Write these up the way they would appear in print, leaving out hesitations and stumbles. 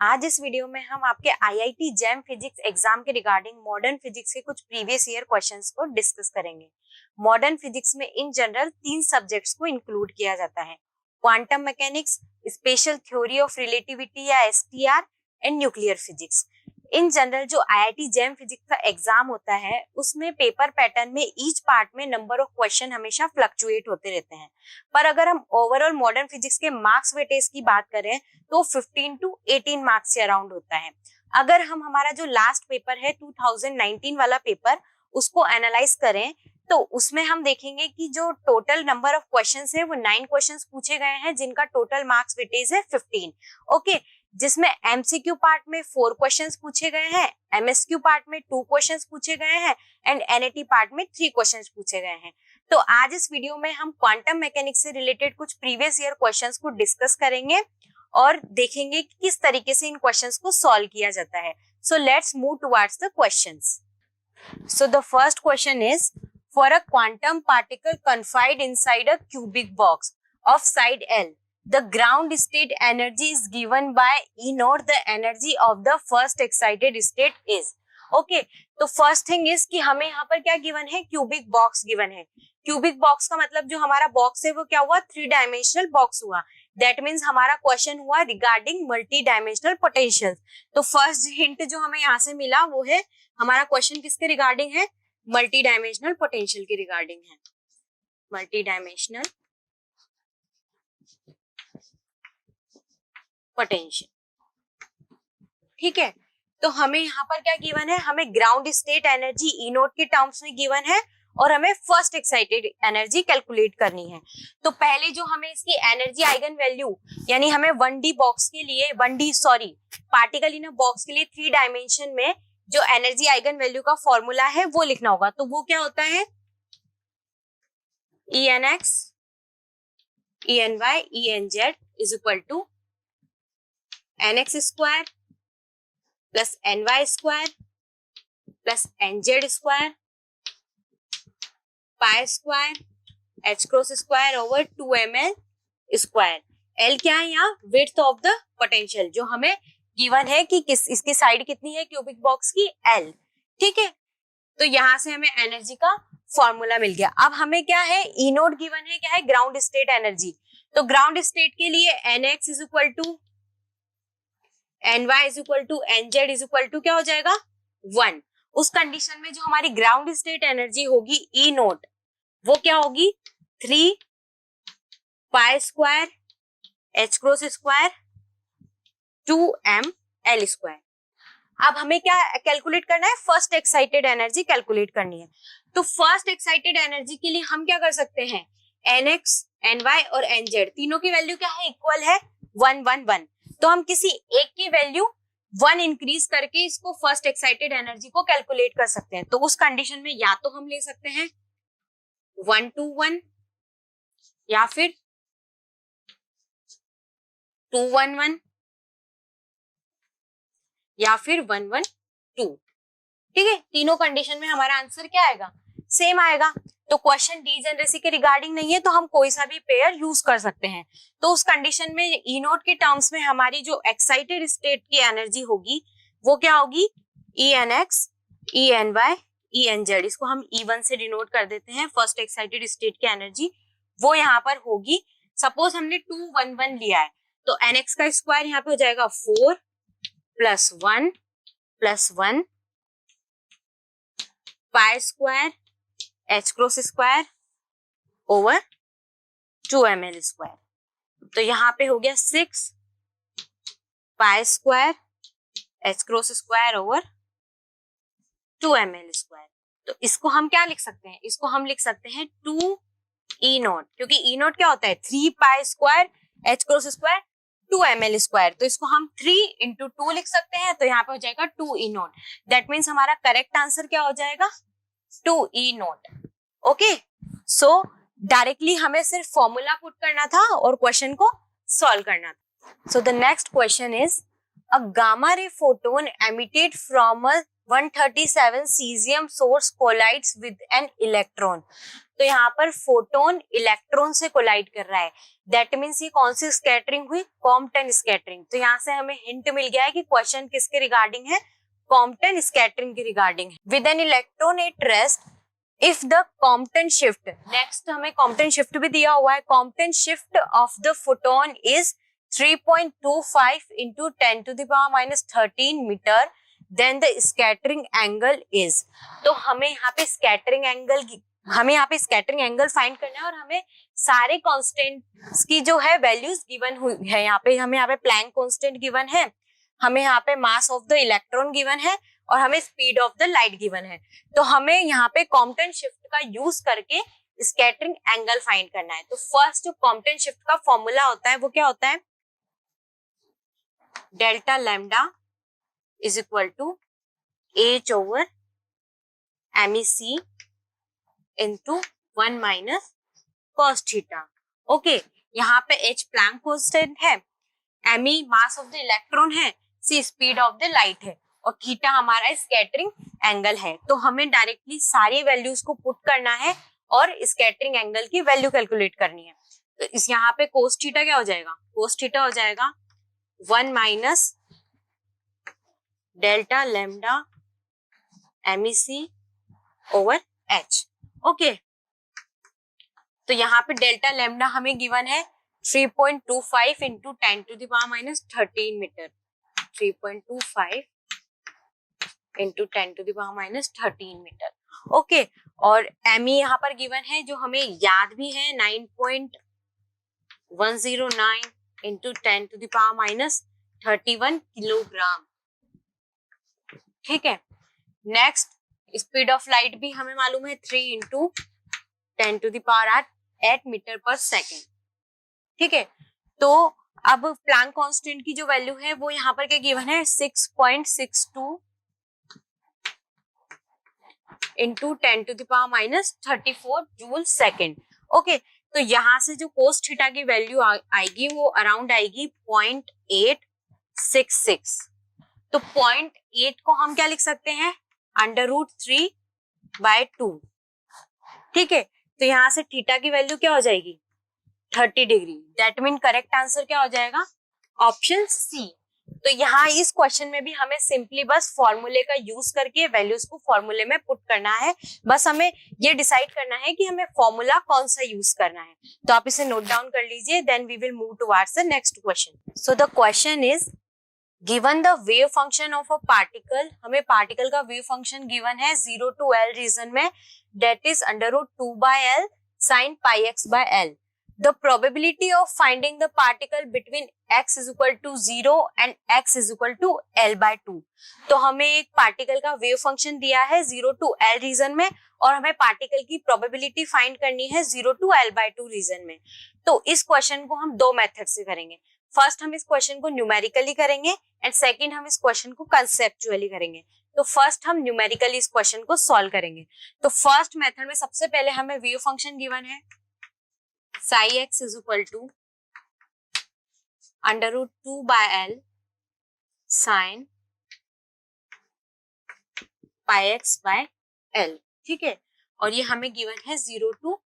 आज इस वीडियो में हम आपके IIT जैम फिजिक्स एग्जाम के रिगार्डिंग मॉडर्न फिजिक्स के कुछ प्रीवियस ईयर क्वेश्चंस को डिस्कस करेंगे। मॉडर्न फिजिक्स में इन जनरल 3 सब्जेक्ट्स को इंक्लूड किया जाता है: quantum mechanics, special theory of relativity या STR and nuclear physics. In general जो IIT जैम फिजिक्स का एग्जाम होता है उसमें पेपर पैटर्न में ईच पार्ट में नंबर ऑफ क्वेश्चन हमेशा फ्लक्चुएट होते रहते हैं, पर अगर हम ओवरऑल मॉडर्न फिजिक्स के मार्क्स वेटेज की बात करें तो 15 to 18 मार्क्स के अराउंड होता है। अगर हम हमारा जो लास्ट पेपर है 2019 वाला पेपर उसको एनालाइज करें तो उसमें हम देखेंगे कि जो टोटल नंबर ऑफ क्वेश्चंस है वो 9 क्वेश्चंस पूछे गए हैं जिनका टोटल मार्क्स वेटेज है 15। ओके, जिसमें MCQ पार्ट में 4 क्वेश्चंस पूछे गए हैं, MSQ पार्ट में 2 क्वेश्चंस पूछे गए हैं एंड NAT पार्ट में 3 क्वेश्चंस पूछे गए हैं। तो आज इस वीडियो में हम क्वांटम मैकेनिक्स से रिलेटेड कुछ प्रीवियस ईयर क्वेश्चंस को डिस्कस करेंगे और देखेंगे कि किस तरीके से इन क्वेश्चंस को सॉल्व किया जाता है। So let's move towards the questions. So the first question is, for a quantum particle confined inside a cubic box of side L, the ground state energy is given by E naught. The energy of the first excited state is. Okay, तो first thing is कि हमें यहाँ पर क्या given है, cubic box given है। Cubic box का मतलब जो हमारा बॉक्स है वो क्या हुआ, 3 डायमेंशनल बॉक्स हुआ। दैट मीन्स हमारा क्वेश्चन हुआ रिगार्डिंग मल्टी डायमेंशनल पोटेंशियल। तो फर्स्ट हिंट जो हमें यहाँ से मिला वो है, हमारा क्वेश्चन किसके रिगार्डिंग है, मल्टी डायमेंशनल पोटेंशियल के रिगार्डिंग है। मल्टी डायमेंशनल पोटेंशियल, ठीक है। तो हमें यहाँ पर क्या गिवन है, हमें ground state energy E note के टर्म्स में गिवन है और हमें फर्स्ट एक्साइटेड एनर्जी कैलकुलेट करनी है। तो पहले जो हमें इसकी एनर्जी आइगन वैल्यू यानी हमें 1D बॉक्स के लिए पार्टिकल इन अ बॉक्स के लिए 3 डायमेंशन में जो एनर्जी आइगन वैल्यू का फॉर्मूला है वो लिखना होगा। तो वो क्या होता है, ENX ENY ENZ is equal to NX square plus NY square plus NZ square pi square H cross square over 2ml square. L क्या है यहाँ, विड्थ ऑफ द पोटेंशियल, जो हमें गिवन है कि इसकी साइड कितनी है क्यूबिक बॉक्स की, L, ठीक है। तो यहाँ से हमें एनर्जी का फॉर्मूला मिल गया। अब हमें क्या है, ई नोट गिवन है, क्या है, ग्राउंड स्टेट एनर्जी। तो ग्राउंड स्टेट के लिए NX is equal to NY is equal to NZ is equal to क्या हो जाएगा, 1। उस कंडीशन में जो हमारी ग्राउंड स्टेट एनर्जी होगी ई नोट वो क्या होगी, 3 पाई square H cross square 2ml square. अब हमें क्या कैलकुलेट करना है, फर्स्ट एक्साइटेड एनर्जी कैलकुलेट करनी है। तो फर्स्ट एक्साइटेड एनर्जी के लिए हम क्या कर सकते हैं, NX NY और NZ तीनों की वैल्यू क्या है, इक्वल है 1 1 1। तो हम किसी एक की वैल्यू 1 इंक्रीज करके इसको फर्स्ट एक्साइटेड एनर्जी को कैलकुलेट कर सकते हैं। तो उस कंडीशन में या तो हम ले सकते हैं 1 to 1 या फिर 2 1 1 या फिर 1 1 2, ठीक है। तीनों कंडीशन में हमारा आंसर क्या आएगा, सेम आएगा। तो क्वेश्चन डीजेनरेसी के रिगार्डिंग नहीं है तो हम कोई सा भी पेयर यूज कर सकते हैं। तो उस कंडीशन में ई नोट के टर्म्स में हमारी जो एक्साइटेड स्टेट की एनर्जी होगी वो क्या होगी, ENX ENY ENZ। इसको हम E1 से डिनोट कर देते हैं, फर्स्ट एक्साइटेड स्टेट की एनर्जी वो यहाँ पर होगी। सपोज हमने 2 1 1 लिया है तो NX का स्क्वायर यहाँ पे हो जाएगा 4 प्लस 1 प्लस 1 पाई square H cross square over 2ml square. तो यहाँ पे हो गया 6 पाई square H cross square over 2ml square. तो इसको हम क्या लिख सकते हैं, इसको हम लिख सकते हैं 2 E नोट, क्योंकि E नोट क्या होता है, 3 पाई square H cross square 2ml square. तो इसको हम 3 into 2 लिख सकते हैं। तो यहाँ पे हो जाएगा 2 E नोट। दैट मीन्स हमारा करेक्ट आंसर क्या हो जाएगा, 2 E नोट। ओके, सो डायरेक्टली हमें सिर्फ फॉर्मूला पुट करना था और क्वेश्चन को सॉल्व करना था। So the next question is, a gamma ray photon emitted from a 137 caesium source collides with an electron. तो यहाँ पर फोटोन इलेक्ट्रॉन से कोलाइड कर रहा है, दैट मीन्स ये कौन सी स्कैटरिंग हुई, कॉम्पटन स्कैटरिंग। तो यहाँ से हमें हिंट मिल गया है कि क्वेश्चन किसके रिगार्डिंग है, कॉम्पटन स्कैटरिंग के रिगार्डिंग है। With an electron at rest if the Compton shift, next हमें कॉम्पटन शिफ्ट भी दिया हुआ है, Compton shift of the photon is 3.25 into 10 to the power minus 13 metre, then the scattering angle is. तो हमें यहाँ पे स्कैटरिंग एंगल फाइंड करना है और हमें सारे कांस्टेंट्स की जो है वैल्यूज गिवन हुई है। यहाँ पे हमें यहाँ पे प्लैंक कांस्टेंट गिवन है, हमें यहाँ पे मास ऑफ द इलेक्ट्रॉन गिवन है और हमें speed of the light given है। तो हमें यहाँ पे कॉम्पटन शिफ्ट का यूज करके स्कैटरिंग एंगल फाइंड करना है। तो फर्स्ट जो कॉम्पटन शिफ्ट का फॉर्मूला होता है वो क्या होता है, delta lambda is equal to H over MEC into 1 minus cos theta. Okay, यहाँ पे H प्लैंक कांस्टेंट है, Me mass of the electron है, C speed of the light है और थीटा हमारा स्कैटरिंग एंगल है। तो हमें डायरेक्टली सारी वैल्यूज को पुट करना है और स्कैटरिंग एंगल की वैल्यू कैलकुलेट करनी है। तो इस यहाँ पे cos थीटा क्या हो जाएगा, cos थीटा हो जाएगा 1 minus delta lambda MEC over H। Okay, तो यहाँ पे डेल्टा लैम्डा हमें गिवन है 3.25 into 10 to the power minus 13 metre, 3.25 into 10 to the power minus 13 metre. Okay, और ME यहाँ पर गिवन है जो हमें याद भी है 9.109 into 10 to the power minus 31 kilogram. ठीक है, नेक्स्ट स्पीड ऑफ लाइट भी हमें मालूम है 3 into 10 to the power 8 metre पर सेकेंड। ठीक है, तो अब प्लैंक कांस्टेंट की जो वैल्यू है वो यहाँ पर क्या गिवन है 6.62 into 10 to the power minus 34 joule second. Okay, तो यहाँ से जो cos थीटा की वैल्यू आएगी वो अराउंड आएगी 0.866। तो 0.8 को हम क्या लिख सकते हैं, √3/2। ठीक है, तो यहाँ से थीटा की वैल्यू क्या हो जाएगी 30 degree. That mean correct answer क्या हो जाएगा, ऑप्शन सी। तो यहाँ इस क्वेश्चन में भी हमें सिंपली बस फॉर्मूले का यूज करके वैल्यूज को फॉर्मूले में पुट करना है। बस हमें ये डिसाइड करना है कि हमें फॉर्मूला कौन सा यूज करना है। तो आप इसे नोट डाउन कर लीजिए, then we will move towards the next question. So the question is given the wave function of a particle, हमें पार्टिकल का वेव फंक्शन गिवन है 0 to L रीजन में, that is √2/L sin πx/L। The probability of finding the particle between x is equal to 0 and x is equal to L/2। तो हमें एक particle का wave function दिया है 0 to L region में और हमें पार्टिकल की प्रोबेबिलिटी फाइंड करनी है 0 to L/2 रीजन में। तो इस क्वेश्चन को हम दो मेथड से करेंगे। फर्स्ट हम इस क्वेश्चन को न्यूमेरिकली करेंगे एंड सेकंड हम इस क्वेश्चन को कंसेप्चुअली करेंगे। तो फर्स्ट हम न्यूमेरिकली इस क्वेश्चन को सॉल्व करेंगे। तो फर्स्ट मेथड में सबसे पहले हमें वेव फंक्शन गिवन है psi x is equal to √2/L sin πx/L। ठीक है, और ये हमें गिवन है 0 to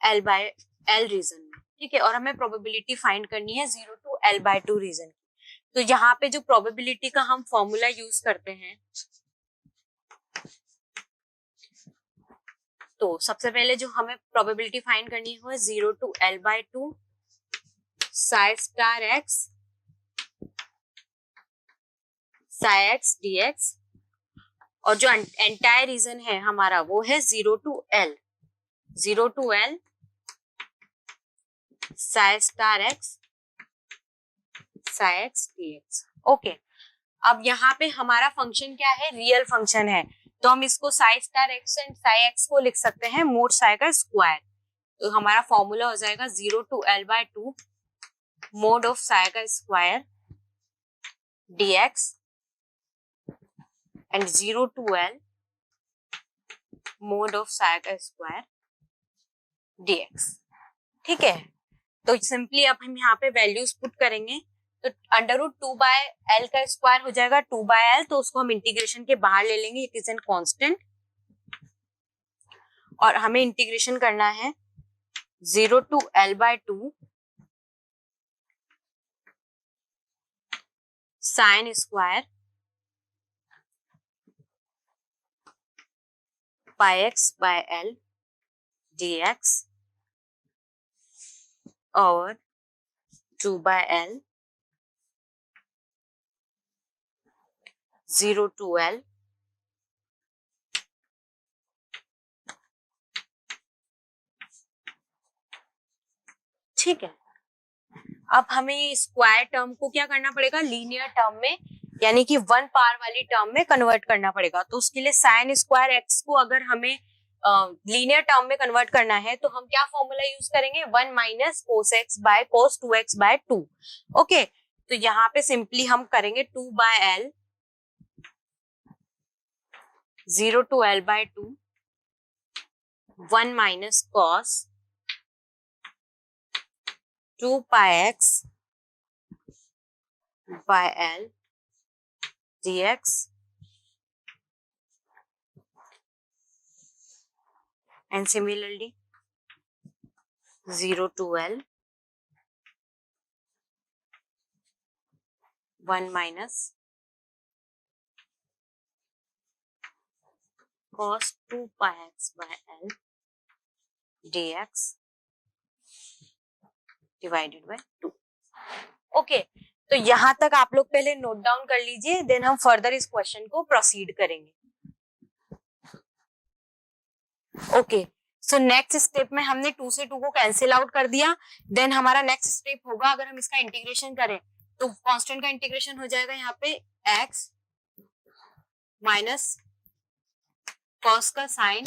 L/L रीजन में। ठीक है, और हमें प्रोबेबिलिटी फाइंड करनी है 0 to L/2 रीजन की। तो यहाँ पे जो प्रोबेबिलिटी का हम फॉर्मूला यूज करते हैं, तो सबसे पहले जो हमें प्रोबेबिलिटी फाइंड करनी है वो है 0 to L/2 psi star x dx, और जो एंटायर रीजन है हमारा वो है 0 to L psi star x dx। Okay, अब यहाँ पे हमारा फंक्शन क्या है, रियल फंक्शन है, तो हम इसको Sai star x and Sai x को लिख सकते हैं मोड साई का स्क्वायर। तो हमारा फॉर्मूला हो जाएगा 0 to L/2 mode of Sai का square dx and 0 to L mode of Sai का स्क्वायर dx। ठीक है, तो सिंपली अब हम यहाँ पे वैल्यूज पुट करेंगे। तो अंडर रूट 2/l का स्क्वायर हो जाएगा 2/l, तो उसको हम इंटीग्रेशन के बाहर ले लेंगे, इट इज एन कांस्टेंट, और हमें इंटीग्रेशन करना है 0 to l/2 sine square πx/l dx और 2/l 0 to l ठीक है। अब हमें स्क्वायर टर्म को क्या करना पड़ेगा, लीनियर टर्म में, यानी कि 1 पावर वाली टर्म में कन्वर्ट करना पड़ेगा। तो उसके लिए साइन स्क्वायर एक्स को अगर हमें लीनियर टर्म में कन्वर्ट करना है तो हम क्या फॉर्मूला यूज करेंगे, 1 minus cos x by cos 2x/2। Okay, तो यहाँ पे सिंपली हम करेंगे 2/l 0 to l/2 1 minus cos 2πx/l dx and similarly 0 to l 1 minus cos 2πx/l dx divided by 2। Okay, तो यहां तक आप लोग पहले नोट डाउन कर लीजिए, देन हम फर्दर इस क्वेश्चन को प्रोसीड करेंगे। ओके, सो नेक्स्ट स्टेप में हमने 2 से 2 को कैंसिल आउट कर दिया। देन हमारा नेक्स्ट स्टेप होगा, अगर हम इसका इंटीग्रेशन करें तो कांस्टेंट का इंटीग्रेशन हो जाएगा यहाँ पे x माइनस cos का साइन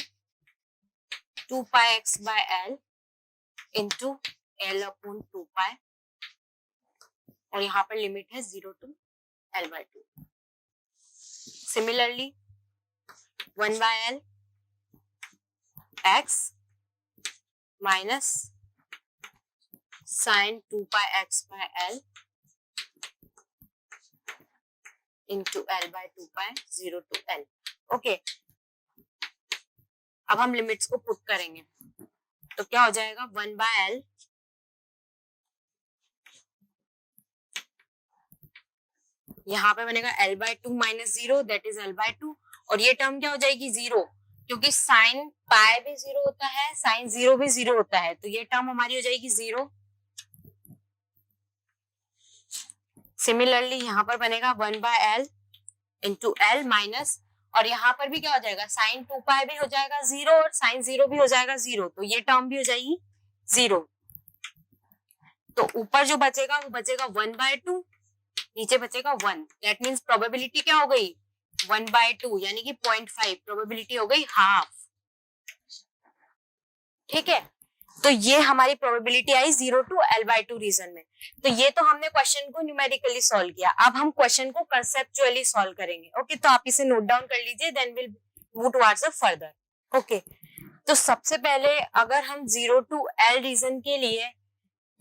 2πx/l इंटू l/2π, और यहाँ पर लिमिट है 0 to l/2। Similarly 1/l x minus sine 2πx/l into l/2π 0 to l। Okay, अब हम लिमिट्स को पुट करेंगे तो क्या हो जाएगा, 1/l यहाँ पे बनेगा l/2 minus 0 that is l/2, और ये टर्म क्या हो जाएगी 0, क्योंकि साइन पाई भी 0 होता है, साइन 0 भी 0 होता है, तो ये टर्म हमारी हो जाएगी 0। सिमिलरली यहाँ पर बनेगा 1/l इंटू l माइनस, और यहाँ पर भी क्या हो जाएगा, साइन 2π भी हो जाएगा 0 और साइन 0 भी हो जाएगा 0, तो ये टर्म भी हो जाएगी 0। तो ऊपर जो बचेगा वो बचेगा 1/2, नीचे बचेगा 1, दैट मीन्स प्रोबेबिलिटी क्या हो गई 1/2, यानी कि 0.5, प्रोबेबिलिटी हो गई हाफ। ठीक है, तो ये हमारी probability I 0 to l/2 reason में। तो ये तो हमने क्वेश्चन को न्यूमेरिकली सॉल्व किया, अब हम क्वेश्चन को कंसेप्चुअली सॉल्व करेंगे। ओके, तो आप इसे नोट डाउन कर लीजिए, then will move towards the further. Okay, तो सबसे पहले अगर हम 0 to l रीजन के लिए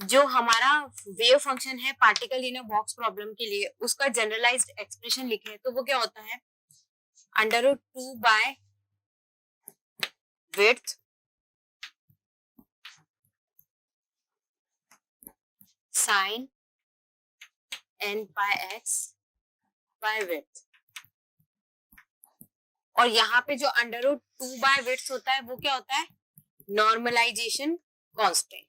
जो हमारा वेव फंक्शन है particle in a box problem के लिए, उसका जनरलाइज्ड एक्सप्रेशन लिखे तो वो क्या होता है, √2 by width sine n/x by width, और यहाँ पे जो √2 बाय विड्थ होता है वो क्या होता है, नॉर्मलाइजेशन कांस्टेंट।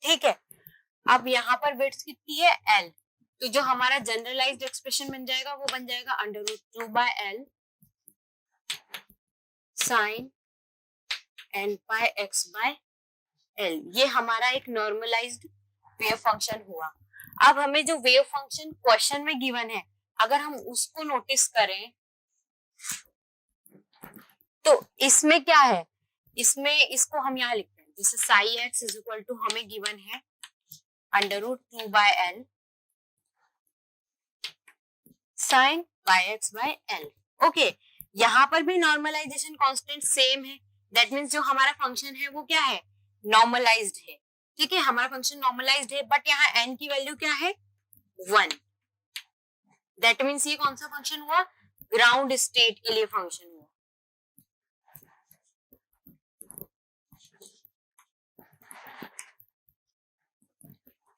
ठीक है, अब यहाँ पर विड्थ कितनी है l, तो जो हमारा जनरलाइज्ड एक्सप्रेशन बन जाएगा वो बन जाएगा √2 by l sine n/x by l। ये हमारा एक नॉर्मलाइज्ड वेव फंक्शन हुआ। अब हमें जो वेव फंक्शन क्वेश्चन में गिवन है, अगर हम उसको नोटिस करें तो इसमें क्या है, इसमें इसको हम यहाँ लिखते हैं, जैसे psi x is equal to हमें गिवन है √2 by l sign y(x/l). Okay, यहाँ पर भी नॉर्मलाइजेशन कांस्टेंट सेम है, दैट मीन्स जो हमारा फंक्शन है वो क्या है, नॉर्मलाइज्ड है। ठीक है, हमारा फंक्शन नॉर्मलाइज्ड है, बट यहाँ n की वैल्यू क्या है, 1। दैट मीन्स ये कौन सा फंक्शन हुआ, ग्राउंड स्टेट के लिए फंक्शन हुआ।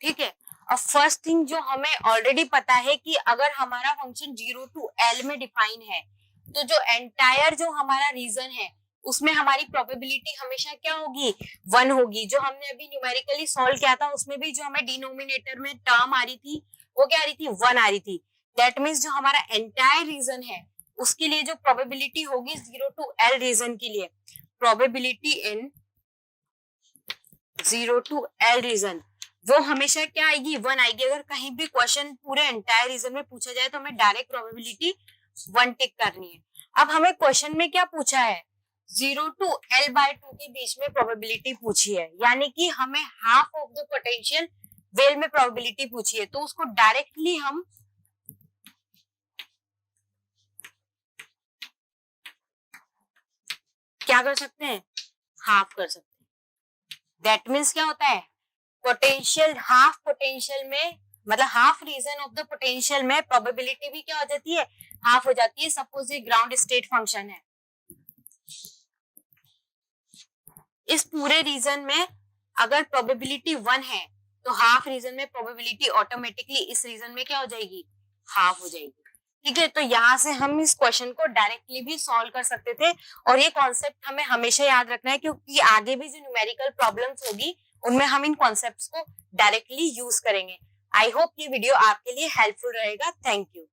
ठीक है, और फर्स्ट थिंग जो हमें ऑलरेडी पता है कि अगर हमारा फंक्शन 0 to l में डिफाइन है, तो जो एंटायर जो हमारा रीजन है उसमें हमारी प्रोबेबिलिटी हमेशा क्या होगी, 1 होगी। जो हमने अभी न्यूमेरिकली सॉल्व किया था उसमें भी जो हमें डिनोमिनेटर में टर्म आ रही थी वो क्या आ रही थी, 1 आ रही थी। दैट मीन्स जो हमारा एंटायर रीजन है उसके लिए जो प्रोबेबिलिटी होगी 0 to l रीजन के लिए, probability in 0 to l region वो हमेशा क्या आएगी, 1 आएगी। अगर कहीं भी क्वेश्चन पूरे एंटायर रीजन में पूछा जाए तो हमें डायरेक्ट प्रोबेबिलिटी 1 टिक करनी है। अब हमें क्वेश्चन में क्या पूछा है, 0 to l/2 के बीच में प्रोबेबिलिटी पूछी है, यानी कि हमें half of the potential well में प्रोबेबिलिटी पूछी है, तो उसको डायरेक्टली हम क्या कर सकते हैं, हाफ कर सकते हैं। दैट मीन्स क्या होता है, पोटेंशियल हाफ पोटेंशियल में मतलब half region of the potential में प्रोबेबिलिटी भी क्या हो जाती है, हाफ हो जाती है। सपोज ये ग्राउंड स्टेट फंक्शन है, इस पूरे रीजन में अगर प्रोबेबिलिटी 1 है तो हाफ रीजन में प्रोबेबिलिटी ऑटोमेटिकली इस रीजन में क्या हो जाएगी, हाफ हो जाएगी। ठीक है, तो यहाँ से हम इस क्वेश्चन को डायरेक्टली भी सॉल्व कर सकते थे, और ये कॉन्सेप्ट हमें हमेशा याद रखना है क्योंकि आगे भी जो न्यूमेरिकल प्रॉब्लम्स होगी उनमें हम इन कॉन्सेप्ट्स को डायरेक्टली यूज करेंगे। आई होप ये वीडियो आपके लिए हेल्पफुल रहेगा। Thank you.